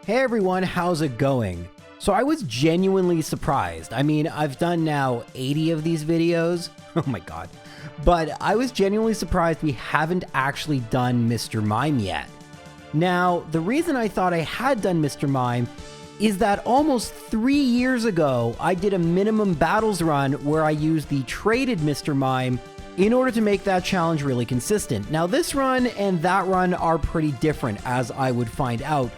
Hey everyone, how's it going? So I was genuinely surprised. I mean, I've done now 80 of these videos. Oh my god. But I was genuinely surprised we haven't actually done Mr. Mime yet. Now, the reason I thought I had done Mr. Mime is that almost 3 years ago, I did a minimum battles run where I used the traded Mr. Mime in order to make that challenge really consistent. Now, this run and that run are pretty different, as I would find out.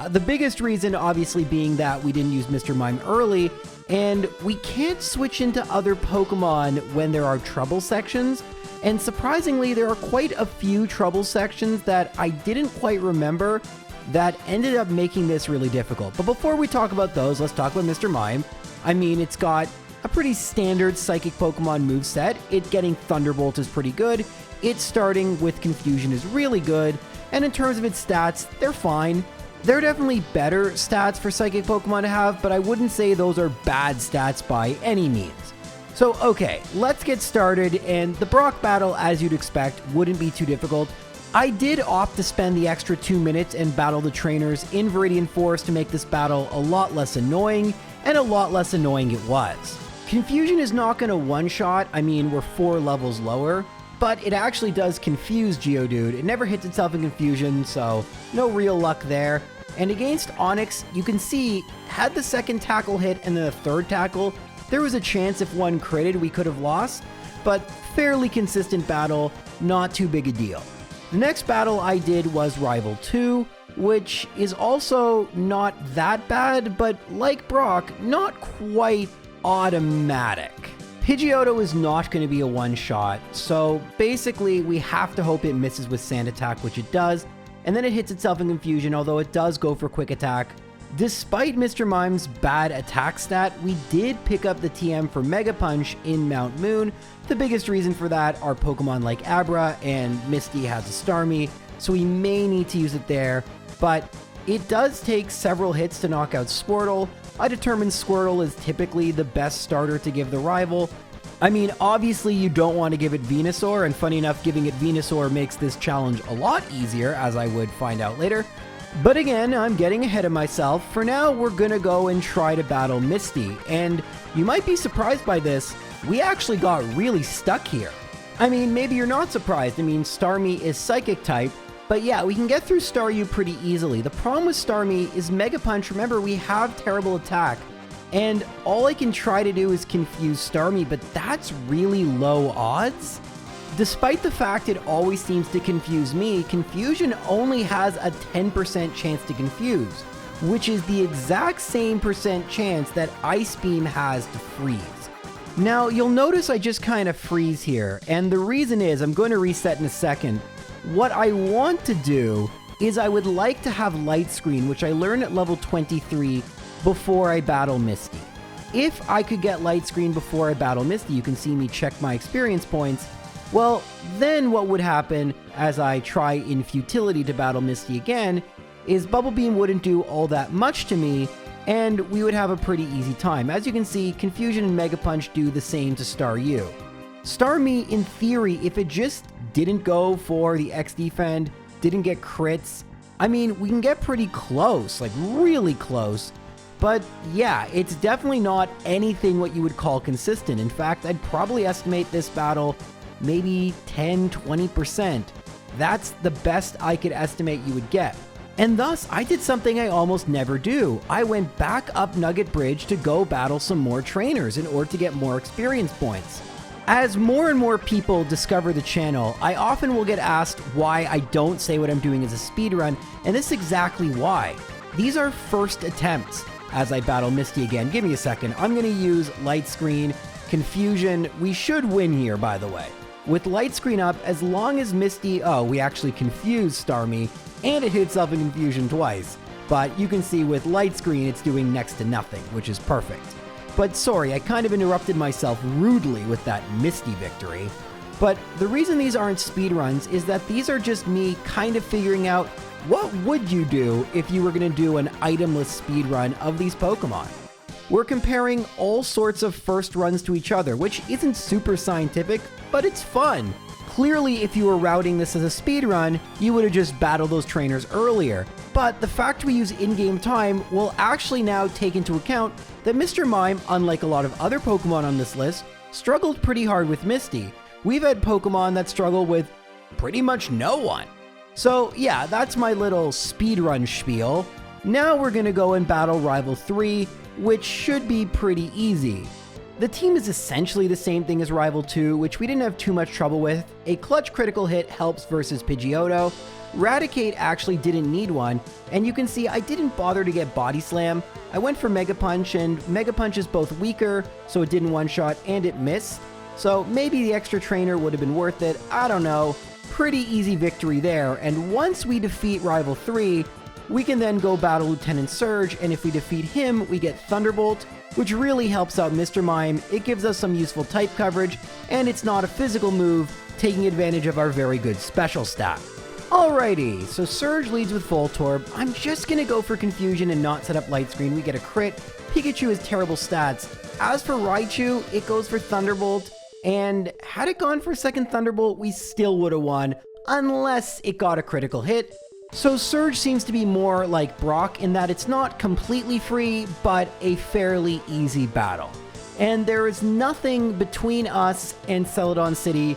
The biggest reason, obviously, being that we didn't use Mr. Mime early, and we can't switch into other Pokemon when there are trouble sections. And surprisingly, there are quite a few trouble sections that I didn't quite remember that ended up making this really difficult. But before we talk about those, let's talk about Mr. Mime. I mean, it's got a pretty standard Psychic Pokemon moveset. It getting Thunderbolt is pretty good. It starting with Confusion is really good. And in terms of its stats, they're fine. There are definitely better stats for Psychic Pokemon to have, but I wouldn't say those are bad stats by any means. So, okay, let's get started, and the Brock battle, as you'd expect, wouldn't be too difficult. I did opt to spend the extra 2 minutes and battle the trainers in Viridian Forest to make this battle a lot less annoying, and a lot less annoying it was. Confusion is not going to one-shot, I mean, we're 4 levels lower, but it actually does confuse Geodude. It never hits itself in Confusion, so no real luck there. And against Onix, you can see, had the second tackle hit and then the third tackle, there was a chance if one critted we could have lost, but fairly consistent battle, not too big a deal. The next battle I did was Rival 2, which is also not that bad, but like Brock, not quite automatic. Pidgeotto is not going to be a one-shot, so basically we have to hope it misses with Sand Attack, which it does, and then it hits itself in Confusion, although it does go for Quick Attack. Despite Mr. Mime's bad attack stat, we did pick up the TM for Mega Punch in Mount Moon. The biggest reason for that are Pokemon like Abra, and Misty has a Starmie, so we may need to use it there, but it does take several hits to knock out Squirtle. I determined Squirtle is typically the best starter to give the rival. I mean, obviously you don't want to give it Venusaur, and funny enough, giving it Venusaur makes this challenge a lot easier, as I would find out later. But again, I'm getting ahead of myself. For now, we're gonna go and try to battle Misty, and you might be surprised by this, we actually got really stuck here. I mean, maybe you're not surprised. I mean, Starmie is Psychic type, but yeah, we can get through Staryu pretty easily. The problem with Starmie is Mega Punch. Remember, we have terrible attack, and all I can try to do is confuse Starmie, but that's really low odds. Despite the fact it always seems to confuse me, Confusion only has a 10% chance to confuse, which is the exact same percent chance that Ice Beam has to freeze. Now, you'll notice I just kind of freeze here, and the reason is, I'm going to reset in a second. What I want to do is I would like to have Light Screen, which I learned at level 23, before I battle Misty. If I could get Light Screen before I battle Misty, you can see me check my experience points. Well, then what would happen as I try in futility to battle Misty again is Bubble Beam wouldn't do all that much to me, and we would have a pretty easy time. As you can see, Confusion and Mega Punch do the same to Staryu. Starmie, in theory, if it just didn't go for the X-Defend, didn't get crits, I mean, we can get pretty close, like really close. But yeah, it's definitely not anything what you would call consistent. In fact, I'd probably estimate this battle maybe 10-20%. That's the best I could estimate you would get. And thus, I did something I almost never do. I went back up Nugget Bridge to go battle some more trainers in order to get more experience points. As more and more people discover the channel, I often will get asked why I don't say what I'm doing as a speedrun, and this is exactly why. These are first attempts. As I battle Misty again, give me a second. I'm going to use Light Screen, Confusion. We should win here, by the way. With Light Screen up, as long as Misty... Oh, we actually confused Starmie, and it hit itself in Confusion twice. But you can see with Light Screen, it's doing next to nothing, which is perfect. But sorry, I kind of interrupted myself rudely with that Misty victory. But the reason these aren't speedruns is that these are just me kind of figuring out what would you do if you were going to do an itemless speedrun of these Pokemon. We're comparing all sorts of first runs to each other, which isn't super scientific, but it's fun. Clearly, if you were routing this as a speedrun, you would have just battled those trainers earlier. But the fact we use in-game time will actually now take into account that Mr. Mime, unlike a lot of other Pokemon on this list, struggled pretty hard with Misty. We've had Pokemon that struggle with pretty much no one. So yeah, that's my little speedrun spiel. Now we're gonna go and battle Rival 3, which should be pretty easy. The team is essentially the same thing as Rival 2, which we didn't have too much trouble with. A clutch critical hit helps versus Pidgeotto. Raticate actually didn't need one, and you can see I didn't bother to get Body Slam. I went for Mega Punch, and Mega Punch is both weaker, so it didn't one-shot, and it missed. So maybe the extra trainer would have been worth it, I don't know. Pretty easy victory there, and once we defeat Rival 3, we can then go battle Lieutenant Surge, and if we defeat him, we get Thunderbolt, which really helps out Mr. Mime. It gives us some useful type coverage, and it's not a physical move, taking advantage of our very good special stat. Alrighty, so Surge leads with Voltorb. I'm just gonna go for Confusion and not set up Light Screen. We get a crit. Pikachu has terrible stats. As for Raichu, it goes for Thunderbolt, and had it gone for a second Thunderbolt, we still would have won, unless it got a critical hit. So Surge seems to be more like Brock in that it's not completely free, but a fairly easy battle. And there is nothing between us and Celadon City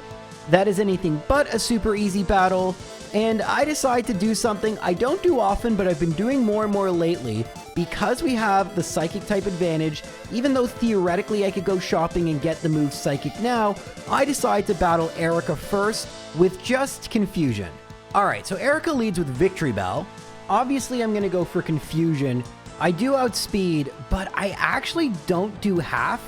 that is anything but a super easy battle. And I decide to do something I don't do often, but I've been doing more and more lately. Because we have the Psychic type advantage, even though theoretically I could go shopping and get the move Psychic now, I decide to battle Erica first with just Confusion. Alright, so Erica leads with Victory Bell. Obviously I'm going to go for Confusion. I do outspeed, but I actually don't do half.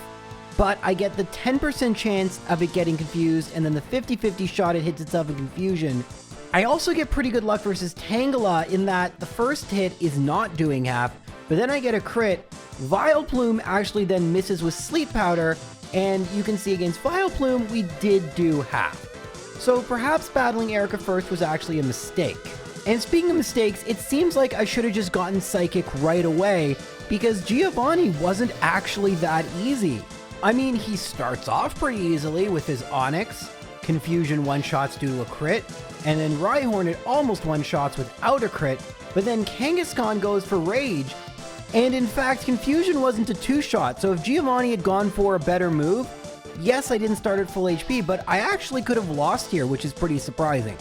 But I get the 10% chance of it getting confused, and then the 50-50 shot it hits itself in Confusion. I also get pretty good luck versus Tangela in that the first hit is not doing half, but then I get a crit. Vileplume actually then misses with Sleep Powder, and you can see against Vileplume we did do half. So perhaps battling Erica first was actually a mistake. And speaking of mistakes, it seems like I should have just gotten Psychic right away, because Giovanni wasn't actually that easy. I mean, he starts off pretty easily with his Onix, Confusion one-shots due to a crit, and then Rhyhorn it almost one-shots without a crit, but then Kangaskhan goes for Rage, and in fact, Confusion wasn't a two-shot, so if Giovanni had gone for a better move, yes, I didn't start at full HP, but I actually could have lost here, which is pretty surprising.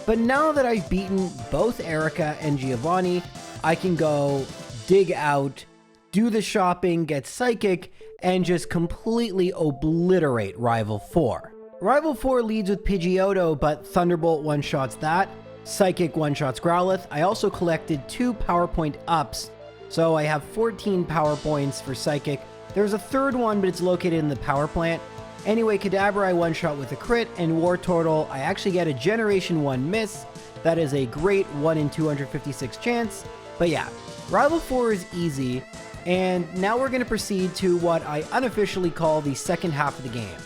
But now that I've beaten both Erica and Giovanni, I can go dig out, do the shopping, get Psychic, and just completely obliterate Rival 4. Rival 4 leads with Pidgeotto, but Thunderbolt one-shots that. Psychic one-shots Growlithe. I also collected 2 Power Point ups, so I have 14 Power Points for Psychic. There's a third one, but it's located in the Power Plant. Anyway, Kadabra I one-shot with a crit, and Wartortle I actually get a Generation 1 miss. That is a great 1 in 256 chance. But yeah, Rival 4 is easy, and now we're going to proceed to what I unofficially call the second half of the game.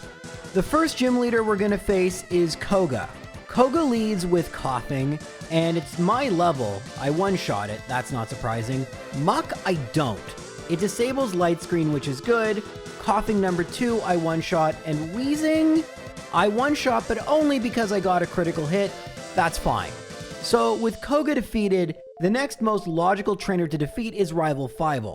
The first gym leader we're going to face is Koga. Koga leads with Coughing, and it's my level. I one-shot it, that's not surprising. Muck, I don't. It disables Light Screen, which is good. Coughing number 2, I one-shot, and Wheezing, I one-shot, but only because I got a critical hit. That's fine. So with Koga defeated, the next most logical trainer to defeat is Rival 5.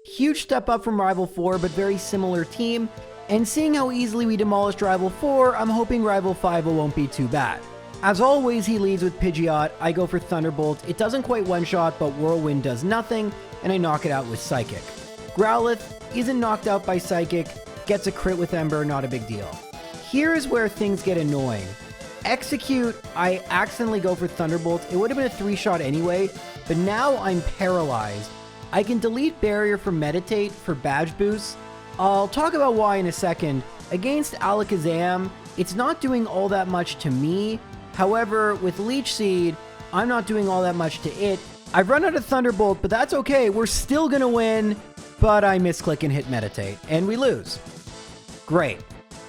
Huge step up from Rival 4, but very similar team. And seeing how easily we demolished Rival 4, I'm hoping Rival 5 won't be too bad. As always, he leads with Pidgeot. I go for Thunderbolt. It doesn't quite one-shot, but Whirlwind does nothing, and I knock it out with Psychic. Growlithe isn't knocked out by Psychic, gets a crit with Ember, not a big deal. Here is where things get annoying. Execute, I accidentally go for Thunderbolt. It would have been a 3-shot anyway, but now I'm paralyzed. I can delete Barrier for Meditate for badge boosts. I'll talk about why in a second. Against Alakazam, it's not doing all that much to me. However, with Leech Seed, I'm not doing all that much to it. I've run out of Thunderbolt, but that's okay. We're still gonna win, but I misclick and hit Meditate, and we lose. Great.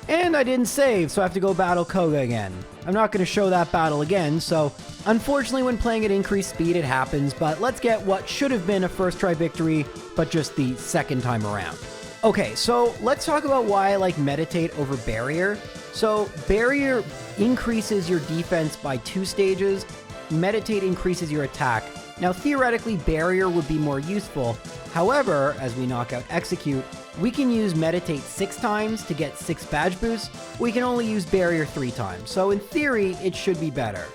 And I didn't save, so I have to go battle Koga again. I'm not going to show that battle again, so unfortunately when playing at increased speed it happens, but let's get what should have been a first try victory, but just the second time around. Okay, so let's talk about why I like Meditate over Barrier. So Barrier increases your defense by 2 stages, Meditate increases your attack. Now theoretically Barrier would be more useful, however, as we knock out Execute, we can use Meditate 6 times to get 6 badge boosts, we can only use Barrier 3 times, so in theory it should be better.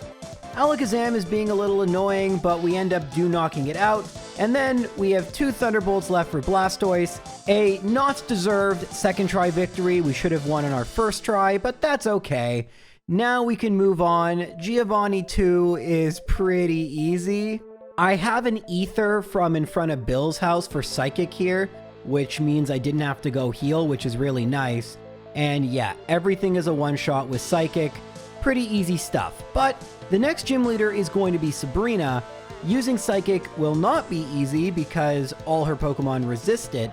Alakazam is being a little annoying, but we end up knocking it out. And then we have 2 Thunderbolts left for Blastoise. A not deserved second try victory. We should have won on our first try, but that's okay. Now we can move on. Giovanni 2 is pretty easy. I have an Ether from in front of Bill's house for Psychic here, which means I didn't have to go heal, which is really nice. And yeah, everything is a one-shot with Psychic. Pretty easy stuff. But the next gym leader is going to be Sabrina. Using Psychic will not be easy because all her Pokemon resist it.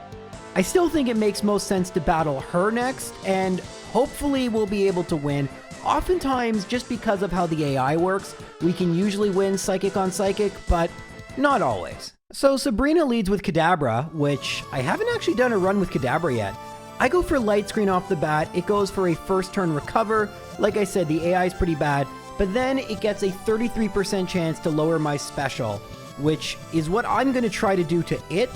I still think it makes most sense to battle her next, and hopefully we'll be able to win. Oftentimes, just because of how the AI works, we can usually win Psychic on Psychic, but not always. So Sabrina leads with Kadabra, which I haven't actually done a run with Kadabra yet. I go for Light Screen off the bat, it goes for a first turn recover. Like I said, the AI is pretty bad, but then it gets a 33% chance to lower my special, which is what I'm going to try to do to it.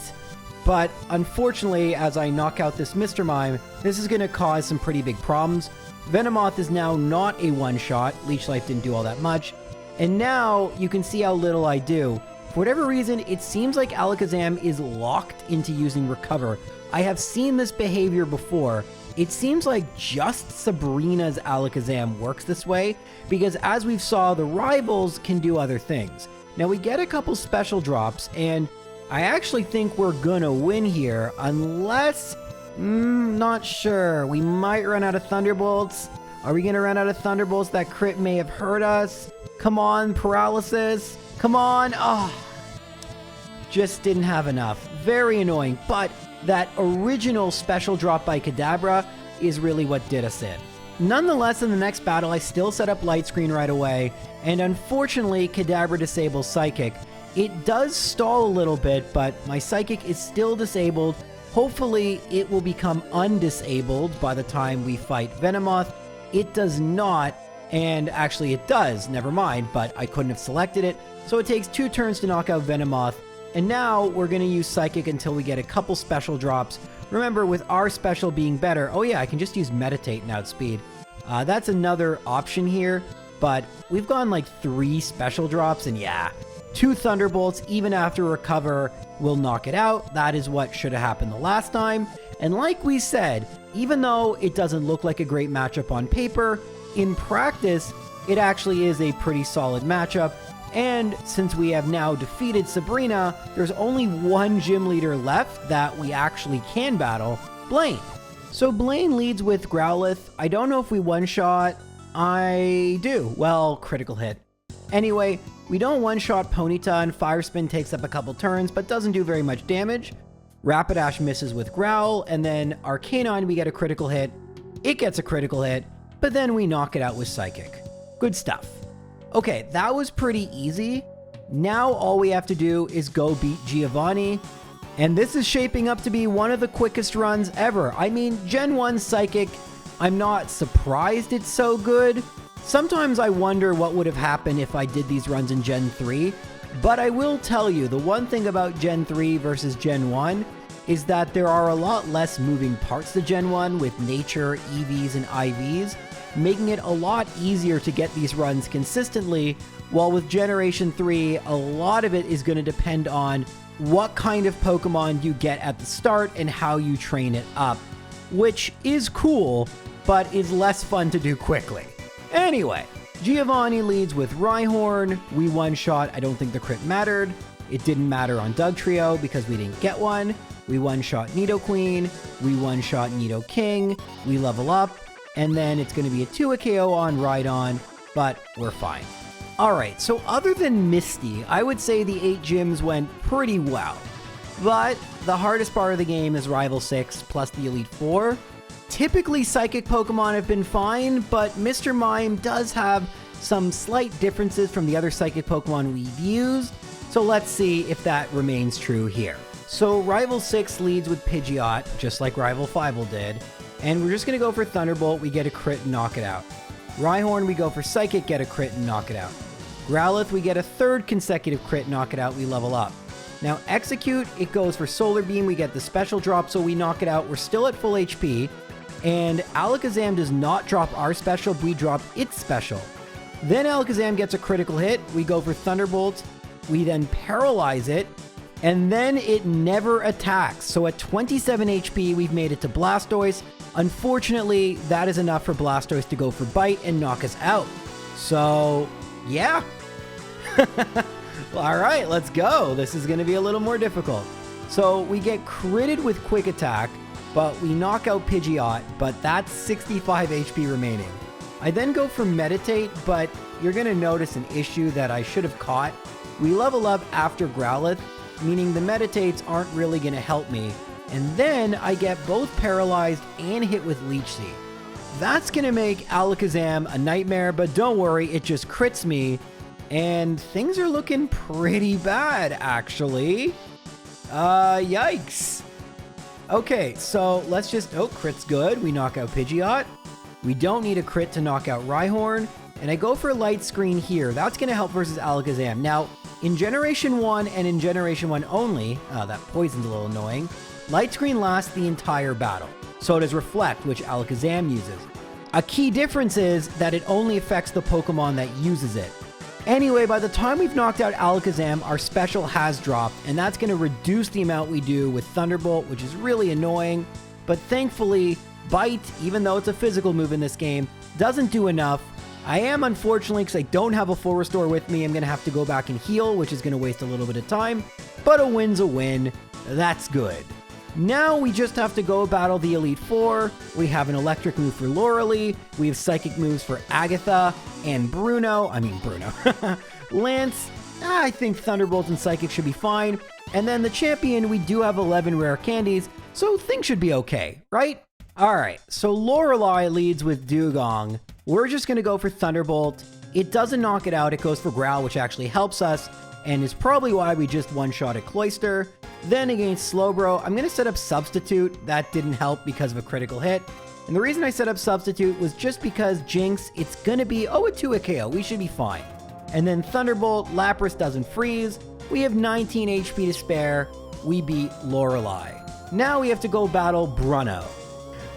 But unfortunately, as I knock out this Mr. Mime, this is going to cause some pretty big problems. Venomoth is now not a one-shot, Leech Life didn't do all that much, and now you can see how little I do. For whatever reason, it seems like Alakazam is locked into using Recover. I have seen this behavior before. It seems like just Sabrina's Alakazam works this way, because as we've saw, the rivals can do other things. Now we get a couple special drops, and I actually think we're gonna win here, unless... not sure. We might run out of Thunderbolts. Are we gonna run out of Thunderbolts? That crit may have hurt us. Come on, Paralysis. Come on. Oh, just didn't have enough. Very annoying, but that original special drop by Kadabra is really what did us in. Nonetheless, in the next battle, I still set up Light Screen right away, and unfortunately, Kadabra disables Psychic. It does stall a little bit, but my Psychic is still disabled. Hopefully, it will become undisabled by the time we fight Venomoth. It does not, and actually it does, never mind, but I couldn't have selected it. So it takes 2 turns to knock out Venomoth, and now we're going to use Psychic until we get a couple special drops. Remember, with our special being better, oh yeah, I can just use Meditate and Outspeed. That's another option here, but we've gone like 3 special drops, and yeah, 2 Thunderbolts, even after Recover, will knock it out. That is what should have happened the last time. And like we said, even though it doesn't look like a great matchup on paper, in practice, it actually is a pretty solid matchup. And since we have now defeated Sabrina, there's only one gym leader left that we actually can battle, Blaine. So Blaine leads with Growlithe. I don't know if we one-shot. I do. Well, critical hit. Anyway, we don't one-shot Ponyta, and Fire Spin takes up a couple turns, but doesn't do very much damage. Rapidash misses with Growl, and then Arcanine, we get a critical hit. It gets a critical hit, but then we knock it out with Psychic. Good stuff. Okay, that was pretty easy. Now all we have to do is go beat Giovanni, and this is shaping up to be one of the quickest runs ever. I mean, Gen 1 Psychic, I'm not surprised it's so good. Sometimes I wonder what would have happened if I did these runs in Gen 3, but I will tell you, the one thing about Gen 3 versus Gen 1 is that there are a lot less moving parts to Gen 1 with Nature, EVs, and IVs, making it a lot easier to get these runs consistently, while with Generation 3, a lot of it is going to depend on what kind of Pokemon you get at the start and how you train it up, which is cool, but is less fun to do quickly. Anyway, Giovanni leads with Rhyhorn. We one-shot. I don't think the crit mattered. It didn't matter on Dugtrio because we didn't get one. We one-shot Nidoqueen. We one-shot Nidoking. We level up. And then it's going to be a 2 KO on Rhydon, but we're fine. Alright, so other than Misty, I would say the 8 gyms went pretty well. But the hardest part of the game is Rival 6 plus the Elite 4. Typically, Psychic Pokemon have been fine, but Mr. Mime does have some slight differences from the other Psychic Pokemon we've used, so let's see if that remains true here. So Rival 6 leads with Pidgeot, just like Rival 5 did. And we're just going to go for Thunderbolt. We get a crit and knock it out. Rhyhorn, we go for Psychic, get a crit and knock it out. Growlithe, we get a third consecutive crit, knock it out, we level up. Now Execute, it goes for Solar Beam, we get the special drop, so we knock it out. We're still at full HP. And Alakazam does not drop our special, we drop its special. Then Alakazam gets a critical hit, we go for Thunderbolt, we then paralyze it, and then it never attacks. So at 27 HP, we've made it to Blastoise. Unfortunately, that is enough for Blastoise to go for Bite and knock us out. So, yeah. All right, let's go. This is going to be a little more difficult. So we get critted with Quick Attack, but we knock out Pidgeot, but that's 65 HP remaining. I then go for Meditate, but you're going to notice an issue that I should have caught. We level up after Growlithe, meaning the Meditates aren't really going to help me. And then I get both paralyzed and hit with Leech Seed. That's going to make Alakazam a nightmare, but don't worry, it just crits me. And things are looking pretty bad, actually. Yikes. Okay, so let's just... Oh, crit's good. We knock out Pidgeot. We don't need a crit to knock out Rhyhorn. And I go for Light Screen here. That's going to help versus Alakazam. Now, in Generation 1 and in Generation 1 only... that poison's a little annoying. Light Screen lasts the entire battle. So does Reflect, which Alakazam uses. A key difference is that it only affects the Pokemon that uses it. Anyway, by the time we've knocked out Alakazam, our special has dropped, and that's going to reduce the amount we do with Thunderbolt, which is really annoying. But thankfully, Bite, even though it's a physical move in this game, doesn't do enough. I am, unfortunately, because I don't have a full restore with me, I'm going to have to go back and heal, which is going to waste a little bit of time. But a win's a win. That's good. Now we just have to go battle the Elite Four. We have an electric move for Lorelei. We have psychic moves for Agatha and Bruno. Lance, I think Thunderbolt and Psychic should be fine. And then the champion, we do have 11 rare candies, so things should be okay, right? Alright, so Lorelei leads with Dugong. We're just going to go for Thunderbolt. It doesn't knock it out, it goes for Growl, which actually helps us, and is probably why we just one-shotted Cloyster. Then against Slowbro, I'm going to set up Substitute. That didn't help because of a critical hit. And the reason I set up Substitute was just because Jinx, it's going to be, a 2-hit KO. We should be fine. And then Thunderbolt, Lapras doesn't freeze. We have 19 HP to spare. We beat Lorelei. Now we have to go battle Bruno.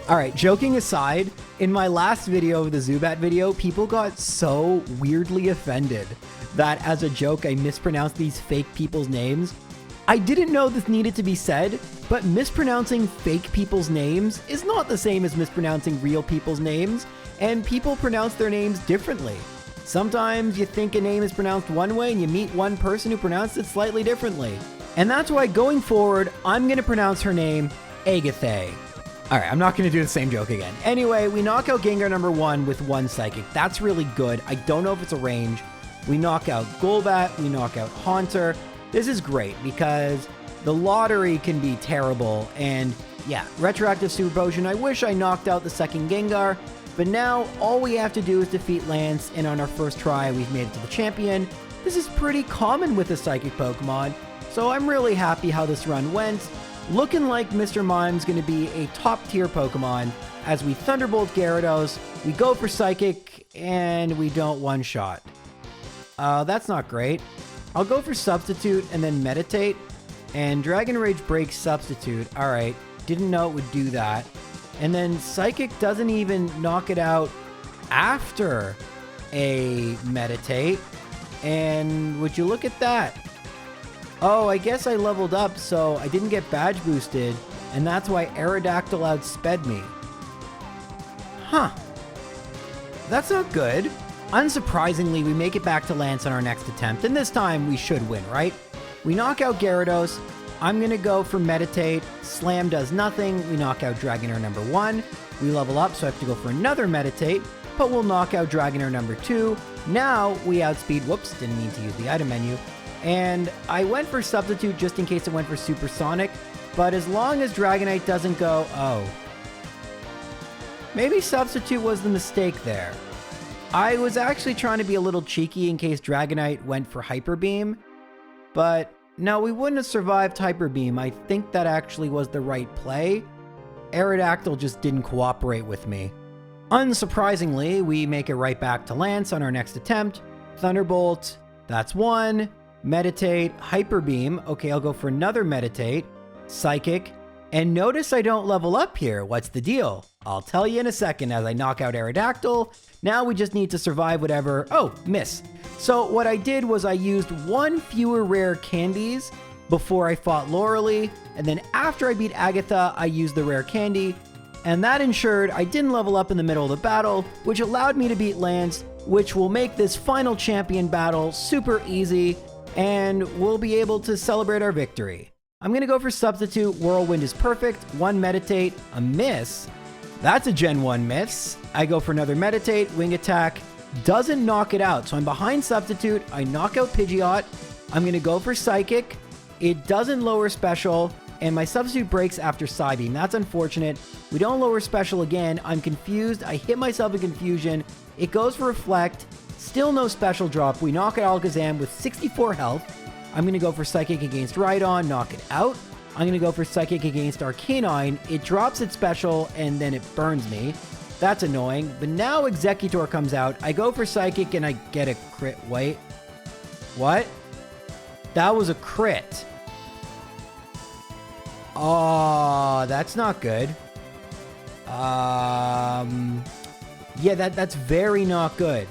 Alright, joking aside, in my last video of the Zubat video, people got so weirdly offended that as a joke I mispronounced these fake people's names. I didn't know this needed to be said, but mispronouncing fake people's names is not the same as mispronouncing real people's names, and people pronounce their names differently. Sometimes you think a name is pronounced one way and you meet one person who pronounced it slightly differently. And that's why going forward, I'm going to pronounce her name Agatha. Alright, I'm not going to do the same joke again. Anyway, we knock out Gengar number 1 with 1 Psychic. That's really good. I don't know if it's a range. We knock out Golbat, we knock out Haunter. This is great because the lottery can be terrible, and yeah, retroactive Super Potion. I wish I knocked out the second Gengar, but now all we have to do is defeat Lance, and on our first try, we've made it to the champion. This is pretty common with a Psychic Pokemon, so I'm really happy how this run went. Looking like Mr. Mime's going to be a top-tier Pokemon as we Thunderbolt Gyarados, we go for Psychic, and we don't one-shot. That's not great. I'll go for Substitute and then Meditate. And Dragon Rage breaks Substitute. Alright, didn't know it would do that. And then Psychic doesn't even knock it out after a Meditate. And would you look at that? Oh, I guess I leveled up, so I didn't get badge boosted. And that's why Aerodactyl outsped me. Huh. That's not good. Unsurprisingly, we make it back to Lance on our next attempt, and this time we should win, right? We knock out Gyarados. I'm going to go for Meditate. Slam does nothing. We knock out Dragonair number 1. We level up, so I have to go for another Meditate, but we'll knock out Dragonair number 2. Now we outspeed. Whoops, didn't mean to use the item menu. And I went for Substitute just in case it went for Supersonic, but as long as Dragonite doesn't go... Oh. Maybe Substitute was the mistake there. I was actually trying to be a little cheeky in case Dragonite went for Hyper Beam, but no, we wouldn't have survived Hyper Beam. I think that actually was the right play. Aerodactyl just didn't cooperate with me. Unsurprisingly, we make it right back to Lance on our next attempt. Thunderbolt, that's one. Meditate, Hyper Beam. Okay, I'll go for another Meditate. Psychic. And notice I don't level up here. What's the deal? I'll tell you in a second as I knock out Aerodactyl. Now we just need to survive whatever. Oh, miss. So what I did was I used one fewer rare candies before I fought Lorelei. And then after I beat Agatha, I used the rare candy. And that ensured I didn't level up in the middle of the battle, which allowed me to beat Lance, which will make this final champion battle super easy, and we'll be able to celebrate our victory. I'm going to go for Substitute. Whirlwind is perfect. One Meditate, a miss. That's a Gen 1 miss. I go for another Meditate. Wing Attack doesn't knock it out, so I'm behind Substitute. I knock out Pidgeot. I'm going to go for Psychic. It doesn't lower Special, and my Substitute breaks after Psybeam. That's unfortunate. We don't lower Special again. I'm confused. I hit myself in confusion. It goes for Reflect. Still no Special drop. We knock out Alakazam with 64 health. I'm going to go for Psychic against Rhydon, knock it out. I'm going to go for Psychic against Arcanine. It drops its Special, and then it burns me. That's annoying. But now Executor comes out. I go for Psychic, and I get a crit. Wait. What? That was a crit. Oh, that's not good. Yeah, that's very not good.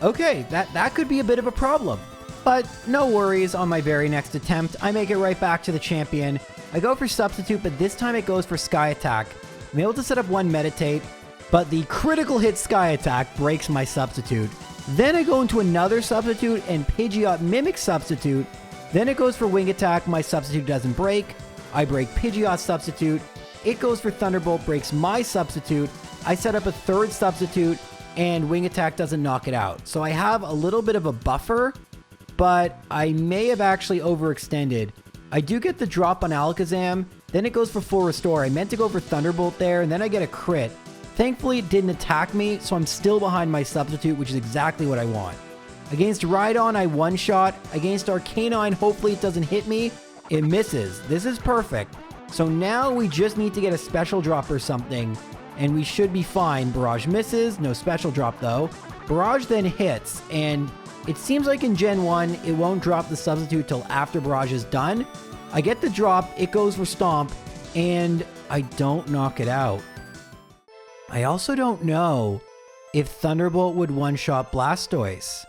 Okay, that could be a bit of a problem. But no worries, on my very next attempt, I make it right back to the champion. I go for Substitute, but this time it goes for Sky Attack. I'm able to set up one Meditate, but the critical hit Sky Attack breaks my Substitute. Then I go into another Substitute, and Pidgeot mimics Substitute. Then it goes for Wing Attack, my Substitute doesn't break. I break Pidgeot's Substitute. It goes for Thunderbolt, breaks my Substitute. I set up a third Substitute, and Wing Attack doesn't knock it out. So I have a little bit of a buffer, but I may have actually overextended. I do get the drop on Alakazam, then it goes for full restore. I meant to go for Thunderbolt there, and then I get a crit. Thankfully, it didn't attack me, so I'm still behind my Substitute, which is exactly what I want. Against Rhydon, I one-shot. Against Arcanine, hopefully it doesn't hit me. It misses. This is perfect. So now we just need to get a special drop or something, and we should be fine. Barrage misses, no special drop though. Barrage then hits, and it seems like in Gen 1, it won't drop the Substitute till after Barrage is done. I get the drop, it goes for Stomp, and I don't knock it out. I also don't know if Thunderbolt would one-shot Blastoise,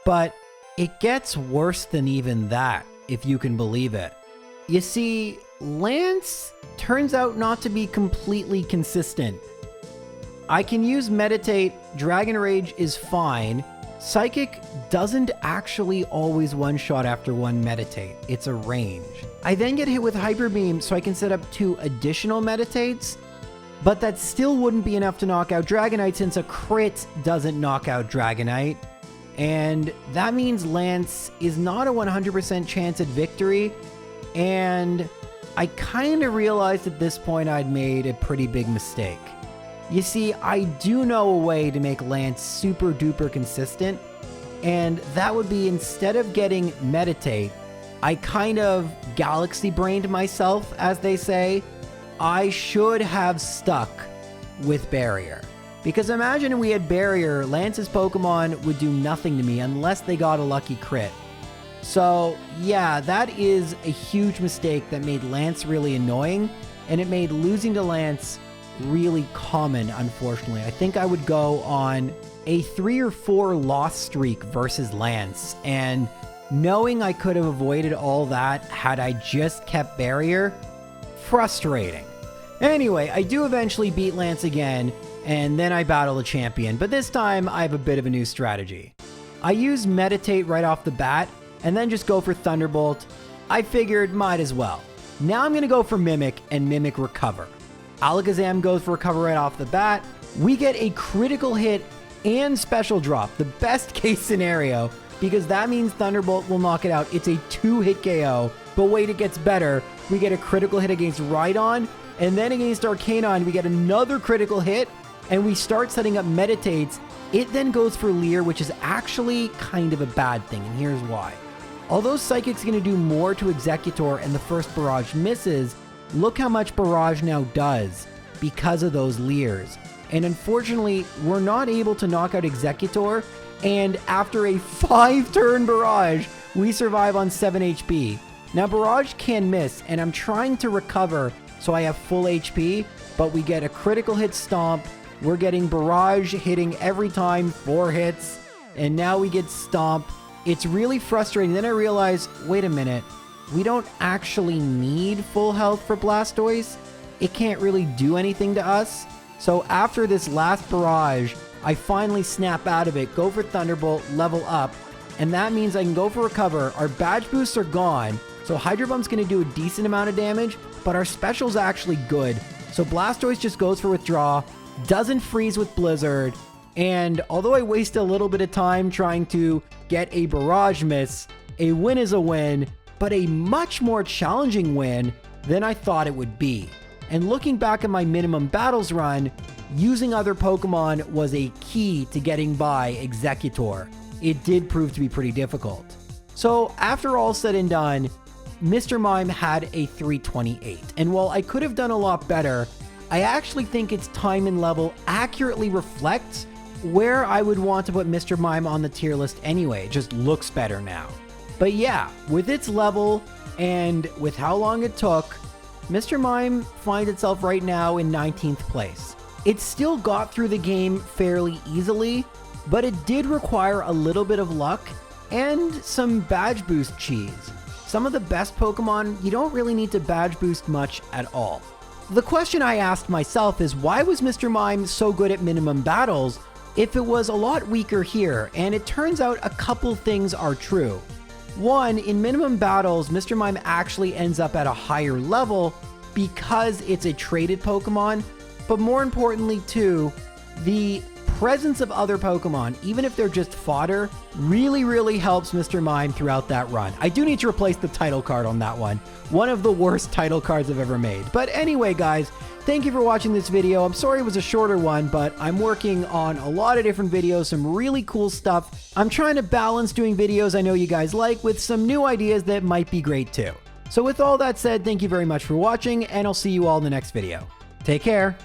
but it gets worse than even that, if you can believe it. You see, Lance turns out not to be completely consistent. I can use Meditate, Dragon Rage is fine. Psychic doesn't actually always one-shot after one Meditate. It's a range. I then get hit with Hyper Beam, so I can set up 2 additional Meditates, but that still wouldn't be enough to knock out Dragonite since a crit doesn't knock out Dragonite. And that means Lance is not a 100% chance at victory, and I kind of realized at this point I'd made a pretty big mistake. You see, I do know a way to make Lance super duper consistent, and that would be instead of getting Meditate, I kind of galaxy brained myself, as they say. I should have stuck with Barrier. Because imagine we had Barrier, Lance's Pokemon would do nothing to me unless they got a lucky crit. So yeah, that is a huge mistake that made Lance really annoying, and it made losing to Lance really common, unfortunately. I think I would go on a 3 or 4 loss streak versus Lance, and knowing I could have avoided all that had I just kept Barrier, frustrating. Anyway, I do eventually beat Lance again, and then I battle the champion, but this time I have a bit of a new strategy. I use Meditate right off the bat, and then just go for Thunderbolt. I figured might as well. Now I'm going to go for Mimic and Mimic Recover. Alakazam goes for Recover right off the bat. We get a critical hit and special drop, the best case scenario, because that means Thunderbolt will knock it out. It's a 2-hit KO, but wait, it gets better. We get a critical hit against Rhydon, and then against Arcanine, we get another critical hit, and we start setting up Meditates. It then goes for Leer, which is actually kind of a bad thing, and here's why. Although Psychic's going to do more to Executor and the first Barrage misses, look how much Barrage now does because of those Leers. And unfortunately, we're not able to knock out Executor, and after a 5-turn Barrage, we survive on 7 HP. Now Barrage can miss, and I'm trying to recover so I have full HP, but we get a critical hit Stomp. We're getting Barrage hitting every time, 4 hits, and now we get Stomp. It's really frustrating. Then I realize, wait a minute, we don't actually need full health for Blastoise. It can't really do anything to us. So after this last Barrage, I finally snap out of it, go for Thunderbolt, level up, and that means I can go for Recover. Our badge boosts are gone, so Hydro Bump's going to do a decent amount of damage, but our special's actually good. So Blastoise just goes for Withdraw, doesn't freeze with Blizzard, and although I waste a little bit of time trying to get a Barrage miss, a win is a win, but a much more challenging win than I thought it would be. And looking back at my minimum battles run, using other Pokemon was a key to getting by Executor. It did prove to be pretty difficult. So after all said and done, Mr. Mime had a 328. And while I could have done a lot better, I actually think its time and level accurately reflects where I would want to put Mr. Mime on the tier list anyway. It just looks better now. But yeah, with its level and with how long it took, Mr. Mime finds itself right now in 19th place. It still got through the game fairly easily, but it did require a little bit of luck and some badge boost cheese. Some of the best Pokemon, you don't really need to badge boost much at all. The question I asked myself is, why was Mr. Mime so good at minimum battles if it was a lot weaker here? And it turns out a couple things are true. One, in minimum battles, Mr. Mime actually ends up at a higher level because it's a traded Pokemon, but more importantly too, the presence of other Pokemon, even if they're just fodder, really helps Mr. Mime throughout that run. I do need to replace the title card on that one. One of the worst title cards I've ever made. But anyway, guys, thank you for watching this video. I'm sorry it was a shorter one, but I'm working on a lot of different videos, some really cool stuff. I'm trying to balance doing videos I know you guys like with some new ideas that might be great too. So with all that said, thank you very much for watching, and I'll see you all in the next video. Take care.